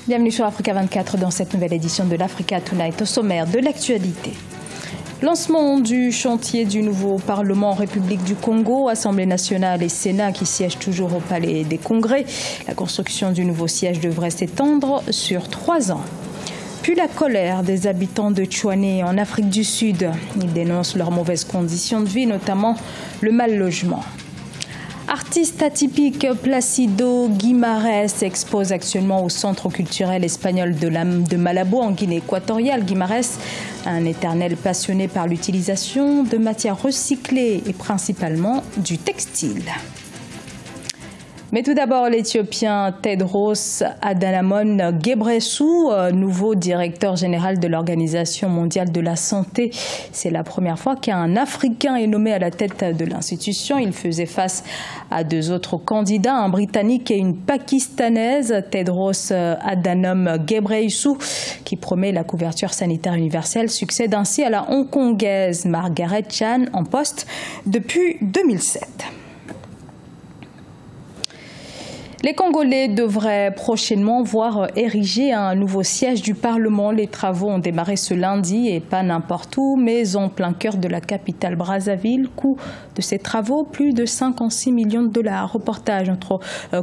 Bienvenue sur Africa 24 dans cette nouvelle édition de l'Africa Tonight. Au sommaire de l'actualité. Lancement du chantier du nouveau Parlement en République du Congo, Assemblée nationale et Sénat qui siègent toujours au Palais des Congrès. La construction du nouveau siège devrait s'étendre sur 3 ans. Puis la colère des habitants de Tchouané en Afrique du Sud. Ils dénoncent leurs mauvaises conditions de vie, notamment le mal-logement. Artiste atypique, Placido Guimarães expose actuellement au Centre culturel espagnol de Malabo en Guinée équatoriale. Guimarães, un éternel passionné par l'utilisation de matières recyclées et principalement du textile. Mais tout d'abord, l'Éthiopien Tedros Adhanom Ghebreyesus, nouveau directeur général de l'Organisation mondiale de la santé. C'est la première fois qu'un Africain est nommé à la tête de l'institution. Il faisait face à 2 autres candidats, un Britannique et une Pakistanaise. Tedros Adhanom Ghebreyesus, qui promet la couverture sanitaire universelle, succède ainsi à la Hongkongaise Margaret Chan en poste depuis 2007. Les Congolais devraient prochainement voir ériger un nouveau siège du Parlement. Les travaux ont démarré ce lundi et pas n'importe où, mais en plein cœur de la capitale Brazzaville. Coût de ces travaux, plus de 56 millions de dollars. Reportage notre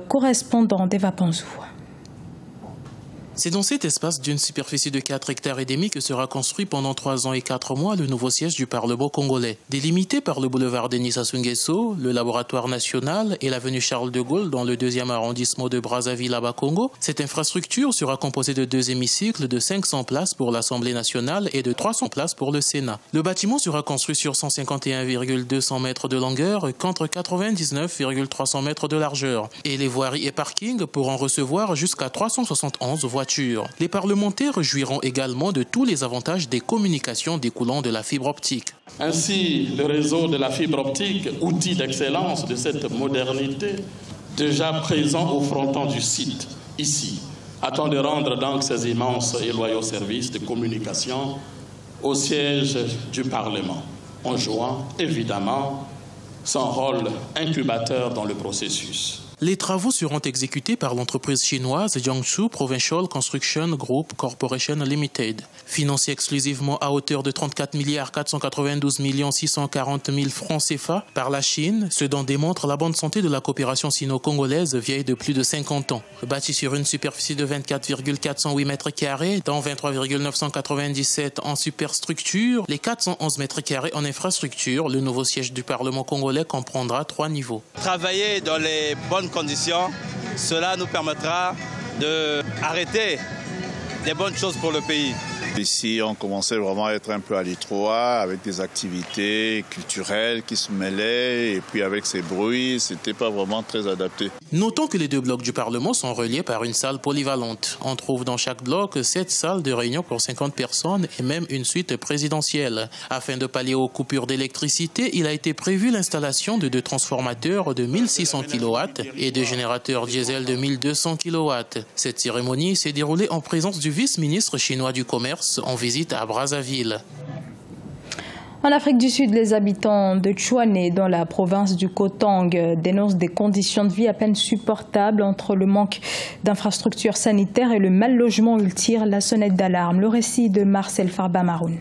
correspondant d'Eva Panzou. C'est dans cet espace d'une superficie de 4,5 hectares que sera construit pendant 3 ans et 4 mois le nouveau siège du Parlement congolais. Délimité par le boulevard Denis Sassou Nguesso, le laboratoire national et l'avenue Charles de Gaulle dans le 2e arrondissement de Brazzaville à Bas-Congo, cette infrastructure sera composée de 2 hémicycles de 500 places pour l'Assemblée nationale et de 300 places pour le Sénat. Le bâtiment sera construit sur 151,200 mètres de longueur contre 99,300 mètres de largeur. Et les voiries et parkings pourront recevoir jusqu'à 371 voitures. Les parlementaires jouiront également de tous les avantages des communications découlant de la fibre optique. Ainsi, le réseau de la fibre optique, outil d'excellence de cette modernité, déjà présent au fronton du site, ici, attend de rendre donc ces immenses et loyaux services de communication au siège du Parlement, en jouant évidemment son rôle incubateur dans le processus. Les travaux seront exécutés par l'entreprise chinoise Jiangsu Provincial Construction Group Corporation Limited. Financé exclusivement à hauteur de 34 492 640 000 francs CFA par la Chine, ce dont démontre la bonne santé de la coopération sino-congolaise vieille de plus de 50 ans. Bâti sur une superficie de 24,408 mètres carrés, dont 23,997 en superstructure, les 411 mètres carrés en infrastructure, le nouveau siège du Parlement congolais comprendra 3 niveaux. Travailler dans les bonnes conditions, cela nous permettra d'arrêter des bonnes choses pour le pays. Ici, on commençait vraiment à être un peu à l'étroit, avec des activités culturelles qui se mêlaient, et puis avec ces bruits, c'était pas vraiment très adapté. Notons que les 2 blocs du Parlement sont reliés par une salle polyvalente. On trouve dans chaque bloc 7 salles de réunion pour 50 personnes et même une suite présidentielle. Afin de pallier aux coupures d'électricité, il a été prévu l'installation de 2 transformateurs de 1600 kW et 2 générateurs diesel de 1200 kW. Cette cérémonie s'est déroulée en présence du vice-ministre chinois du Commerce en visite à Brazzaville. En Afrique du Sud, les habitants de Tchouané, dans la province du Kotang, dénoncent des conditions de vie à peine supportables entre le manque d'infrastructures sanitaires et le mal-logement. Ils tirent la sonnette d'alarme. Le récit de Marcel Farba Maroun.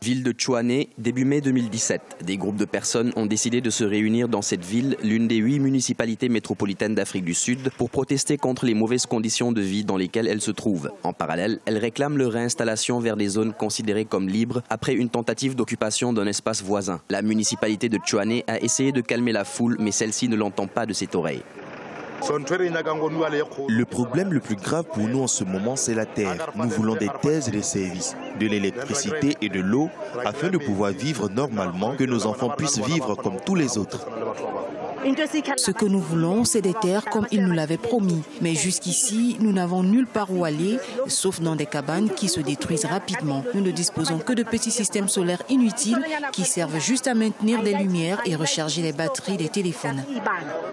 Ville de Tchouané, début mai 2017. Des groupes de personnes ont décidé de se réunir dans cette ville, l'une des 8 municipalités métropolitaines d'Afrique du Sud, pour protester contre les mauvaises conditions de vie dans lesquelles elles se trouvent. En parallèle, elles réclament leur réinstallation vers des zones considérées comme libres après une tentative d'occupation d'un espace voisin. La municipalité de Tchouané a essayé de calmer la foule, mais celle-ci ne l'entend pas de cette oreille. Le problème le plus grave pour nous en ce moment, c'est la terre. Nous voulons des terres et des services, de l'électricité et de l'eau, afin de pouvoir vivre normalement, que nos enfants puissent vivre comme tous les autres. Ce que nous voulons, c'est des terres comme ils nous l'avaient promis. Mais jusqu'ici, nous n'avons nulle part où aller, sauf dans des cabanes qui se détruisent rapidement. Nous ne disposons que de petits systèmes solaires inutiles qui servent juste à maintenir des lumières et recharger les batteries des téléphones.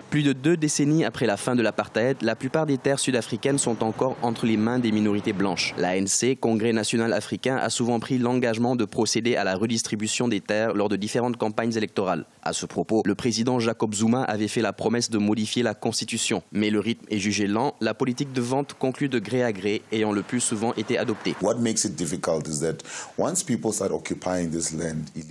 Plus de 2 décennies après la fin de l'apartheid, la plupart des terres sud-africaines sont encore entre les mains des minorités blanches. L'ANC, Congrès national africain, a souvent pris l'engagement de procéder à la redistribution des terres lors de différentes campagnes électorales. À ce propos, le président Jacob Zuma Zuma avait fait la promesse de modifier la Constitution. Mais le rythme est jugé lent, la politique de vente conclue de gré à gré ayant le plus souvent été adoptée.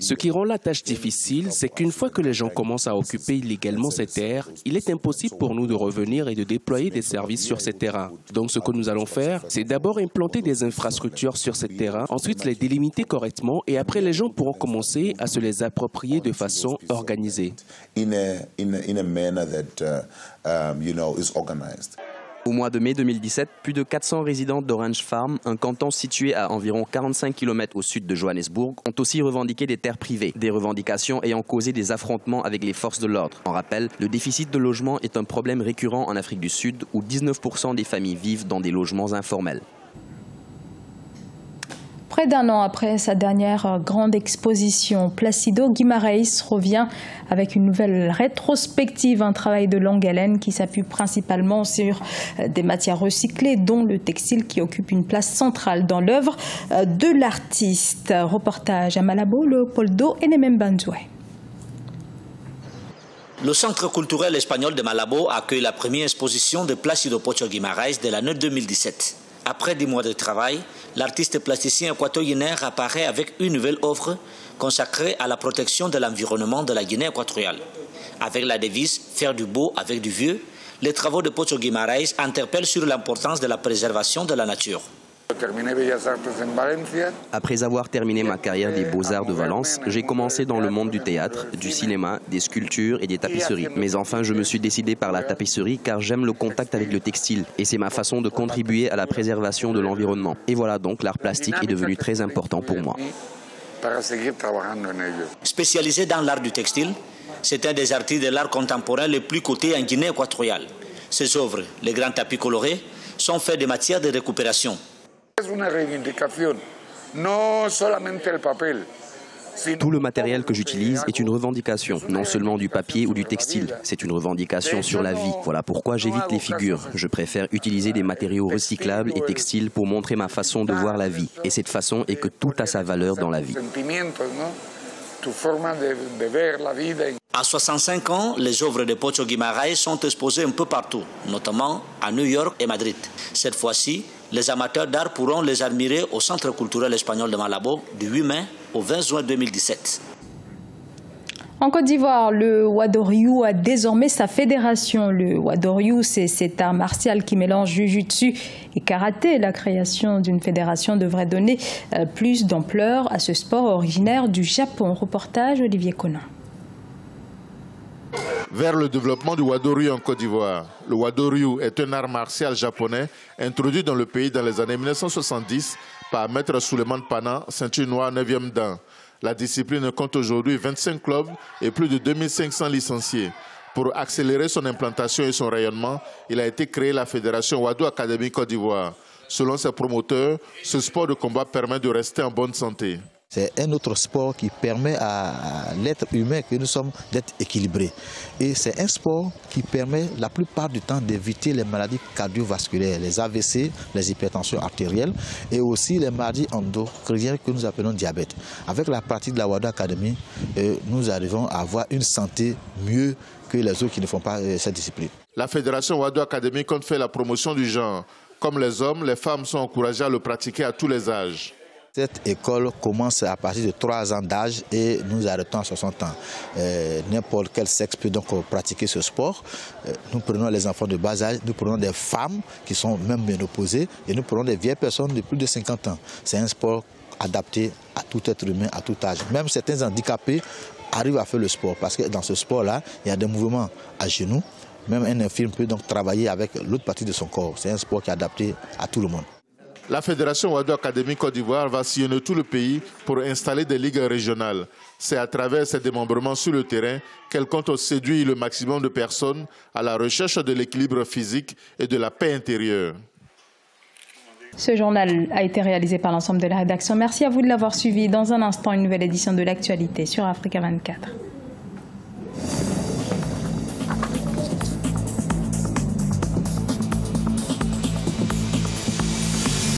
Ce qui rend la tâche difficile, c'est qu'une fois que les gens commencent à occuper illégalement ces terres, il est impossible pour nous de revenir et de déployer des services sur ces terrains. Donc ce que nous allons faire, c'est d'abord implanter des infrastructures sur ces terrains, ensuite les délimiter correctement et après les gens pourront commencer à se les approprier de façon organisée. Au mois de mai 2017, plus de 400 résidents d'Orange Farm, un canton situé à environ 45 km au sud de Johannesburg, ont aussi revendiqué des terres privées. Des revendications ayant causé des affrontements avec les forces de l'ordre. En rappel, le déficit de logement est un problème récurrent en Afrique du Sud où 19% des familles vivent dans des logements informels. Près d'un an après sa dernière grande exposition, Plácido Guimarães revient avec une nouvelle rétrospective, un travail de longue haleine qui s'appuie principalement sur des matières recyclées, dont le textile qui occupe une place centrale dans l'œuvre de l'artiste. Reportage à Malabo, Leopoldo Enemembanzoué. Le Centre culturel espagnol de Malabo accueille la première exposition de Plácido Pocho Guimarães de l'année 2017. Après 10 mois de travail, l'artiste plasticien équatorien apparaît avec une nouvelle œuvre consacrée à la protection de l'environnement de la Guinée équatoriale. Avec la devise « Faire du beau avec du vieux », les travaux de Pocho Guimarães interpellent sur l'importance de la préservation de la nature. Après avoir terminé ma carrière des Beaux-Arts de Valence, j'ai commencé dans le monde du théâtre, du cinéma, des sculptures et des tapisseries. Mais enfin, je me suis décidé par la tapisserie car j'aime le contact avec le textile et c'est ma façon de contribuer à la préservation de l'environnement. Et voilà donc, l'art plastique est devenu très important pour moi. Spécialisé dans l'art du textile, c'est un des artistes de l'art contemporain les plus cotés en Guinée équatoriale. Ses œuvres, les grands tapis colorés, sont faits de matières de récupération. Tout le matériel que j'utilise est une revendication, non seulement du papier ou du textile, c'est une revendication sur la vie. Voilà pourquoi j'évite les figures. Je préfère utiliser des matériaux recyclables et textiles pour montrer ma façon de voir la vie. Et cette façon est que tout a sa valeur dans la vie. À 65 ans, les œuvres de Pocho Guimarães sont exposées un peu partout, notamment à New York et Madrid. Cette fois-ci, les amateurs d'art pourront les admirer au Centre culturel espagnol de Malabo du 8 mai au 20 juin 2017. En Côte d'Ivoire, le Wadoryu a désormais sa fédération. Le Wadoryu, c'est cet art martial qui mélange jujutsu et karaté. La création d'une fédération devrait donner plus d'ampleur à ce sport originaire du Japon. Reportage Olivier Conin. Vers le développement du Wadoryu en Côte d'Ivoire. Le Wadoryu est un art martial japonais introduit dans le pays dans les années 1970 par Maître Suleiman Pana, ceinture noire 9e dan. La discipline compte aujourd'hui 25 clubs et plus de 2500 licenciés. Pour accélérer son implantation et son rayonnement, il a été créé la fédération Wado Academy Côte d'Ivoire. Selon ses promoteurs, ce sport de combat permet de rester en bonne santé. C'est un autre sport qui permet à l'être humain que nous sommes d'être équilibrés. Et c'est un sport qui permet la plupart du temps d'éviter les maladies cardiovasculaires, les AVC, les hypertensions artérielles et aussi les maladies endocriniennes que nous appelons diabète. Avec la pratique de la Wado Academy, nous arrivons à avoir une santé mieux que les autres qui ne font pas cette discipline. La fédération Wado Academy compte faire la promotion du genre. Comme les hommes, les femmes sont encouragées à le pratiquer à tous les âges. Cette école commence à partir de 3 ans d'âge et nous arrêtons à 60 ans. N'importe quel sexe peut donc pratiquer ce sport. Nous prenons les enfants de bas âge, nous prenons des femmes qui sont même ménopausées et nous prenons des vieilles personnes de plus de 50 ans. C'est un sport adapté à tout être humain, à tout âge. Même certains handicapés arrivent à faire le sport parce que dans ce sport-là, il y a des mouvements à genoux. Même un infirme peut donc travailler avec l'autre partie de son corps. C'est un sport qui est adapté à tout le monde. La Fédération Wado Academy Côte d'Ivoire va sillonner tout le pays pour installer des ligues régionales. C'est à travers ces démembrements sur le terrain qu'elle compte séduire le maximum de personnes à la recherche de l'équilibre physique et de la paix intérieure. Ce journal a été réalisé par l'ensemble de la rédaction. Merci à vous de l'avoir suivi. Dans un instant, une nouvelle édition de l'actualité sur Africa 24.